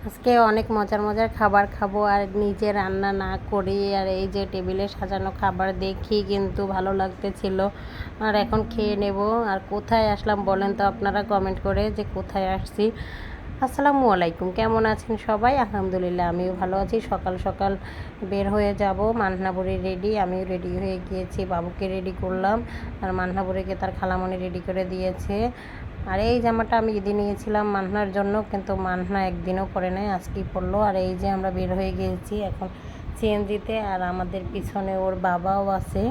আজকে অনেক মজার মজার খাবার খাবো আর নিজে রান্না না করি। আর এই যে টেবিলে সাজানো খাবার দেখি কিন্তু ভালো লাগতেছিল। আর এখন খেয়ে নেব। আর কোথায় আসলাম বলেন তো আপনারা কমেন্ট করে যে কোথায় আসছি। আসসালামু আলাইকুম, কেমন আছেন সবাই? আলহামদুলিল্লাহ আমিও ভালো আছি। সকাল সকাল বের হয়ে যাব। মান্নাবুড়ি রেডি, আমিও রেডি হয়ে গিয়েছি। বাবুকে রেডি করলাম আর মান্নাবুড়িকে তার খালামণি রেডি করে দিয়েছে। আর এই জামাটা আমি ঈদে নিয়েছিলাম মান্নার জন্য, কিন্তু মান্না একদিনও পরে নাই, আজকেই পরলো। আর এই যে আমরা বের হয়ে গিয়েছি এখন সিএনজিতে, আর আমাদের পিছনে ওর বাবাও আছে।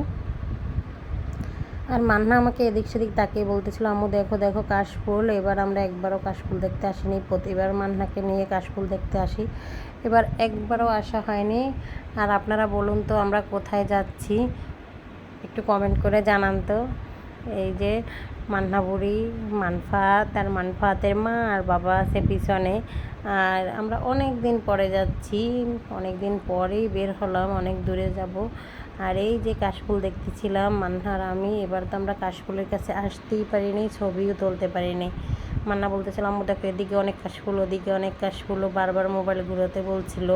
আর মান্না আমাকে এদিক সেদিক তাকিয়ে বলতেছিল, আম্মু দেখো দেখো কাশফুল। এবার আমরা একবারও কাশফুল দেখতে আসিনি, প্রতিবার মান্নাকে নিয়ে কাশফুল দেখতে আসি, এবার একবারও আসা হয়নি। আর আপনারা বলুন তো আমরা কোথায় যাচ্ছি, একটু কমেন্ট করে জানান তো। এই যে মান্না বুড়ি, মানফাত আর মানফাতের মা আর বাবা আছে পিছনে। আর আমরা অনেক দিন পরে যাচ্ছি, অনেক দিন পরেই বের হলাম, অনেক দূরে যাব। আর এই যে কাশফুল দেখতেছিলাম মান্নার আমি, এবার তো আমরা কাশফুলের কাছে আসতেই পারিনি, ছবিও তুলতে পারিনি। মান্না বলতেছিলাম দেখো এদিকে অনেক কাশফুল, ওদিকে অনেক কাশফুল, বারবার মোবাইল ঘুরাতে বলছিল।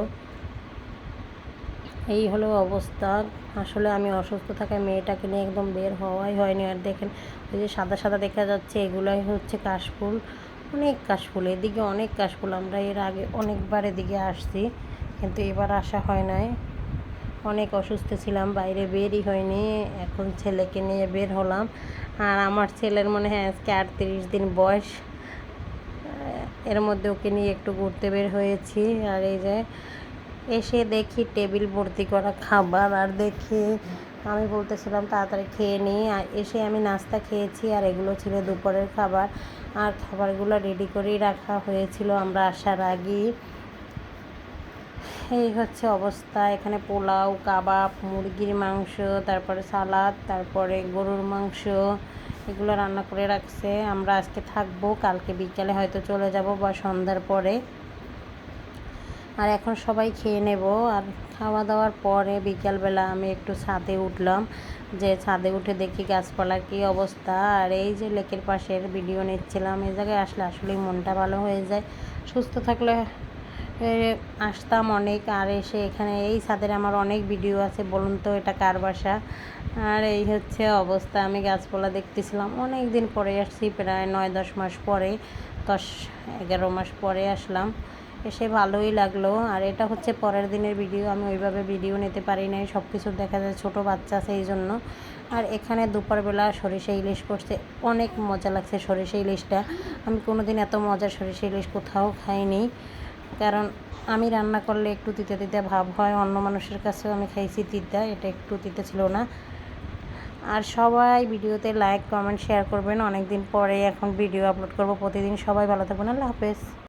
এই হলো অবস্থা। আসলে আমি অসুস্থ থাকায় মেয়েটাকে নিয়ে একদম বের হওয়াই হয়নি। আর দেখেন ওই যে সাদা সাদা দেখা যাচ্ছে, এগুলাই হচ্ছে কাশফুল। অনেক কাশফুল, এদিকে অনেক কাশফুল। আমরা এর আগে অনেকবার এদিকে আসছি, কিন্তু এবার আসা হয় নাই। অনেক অসুস্থ ছিলাম, বাইরে বেরই হয়নি। এখন ছেলেকে নিয়ে বের হলাম। আর আমার ছেলের মনে হয় আজকে 38 দিন বয়স। এর মধ্যে ওকে নিয়ে একটু ঘুরতে বের হয়েছি। আর এই যে এসে দেখি টেবিল ভর্তি করা খাবার, আর দেখি আমি বলতেছিলাম তাড়াতাড়ি খেয়ে নিই। আর এসে আমি নাস্তা খেয়েছি, আর এগুলো ছিল দুপুরের খাবার। আর খাবারগুলো রেডি করেই রাখা হয়েছিল আমরা আসার আগেই। এই হচ্ছে অবস্থা। এখানে পোলাও, কাবাব, মুরগির মাংস, তারপরে সালাদ, তারপরে গরুর মাংস, এগুলো রান্না করে রাখছে। আমরা আজকে থাকবো, কালকে বিকালে হয়তো চলে যাব বা সন্ধ্যার পরে। আর এখন সবাই খেয়ে নেব। আর খাওয়া দাওয়ার পরে বিকালবেলা আমি একটু ছাদে উঠলাম, যে ছাদে উঠে দেখি গাছপালার কী অবস্থা। আর এই যে লেকের পাশের ভিডিও নিচ্ছিলাম। এই জায়গায় আসলে আসলেই মনটা ভালো হয়ে যায়। সুস্থ থাকলে আসতাম অনেক। আর এসে এখানে এই ছাদের আমার অনেক ভিডিও আছে, বলুন তো এটা কার বাসা। আর এই হচ্ছে অবস্থা। আমি গাছপালা দেখতেছিলাম, অনেক দিন পরে আসছি, প্রায় 9-10 মাস পরে, 10-11 মাস পরে আসলাম। এসে ভালোই লাগলো। আর এটা হচ্ছে পরের দিনের ভিডিও, আমি ওইভাবে ভিডিও নিতে পারি নাই, সব কিছু দেখা যায়, ছোটো বাচ্চা আছে এই জন্য। আর এখানে দুপুরবেলা সরিষা ইলিশ করছে, অনেক মজা লাগছে সরিষা ইলিশটা। আমি কোনো দিন এত মজার সরিষা ইলিশ কোথাও খাইনি, কারণ আমি রান্না করলে একটু তিতে তিতে ভাব হয়। অন্য মানুষের কাছেও আমি খাইছি তিতা, এটা একটু তিতে ছিল না। আর সবাই ভিডিওতে লাইক কমেন্ট শেয়ার করবেন। অনেক দিন পরে এখন ভিডিও আপলোড করব প্রতিদিন। সবাই ভালো থাকবেন, আল্লাহ হাফেজ।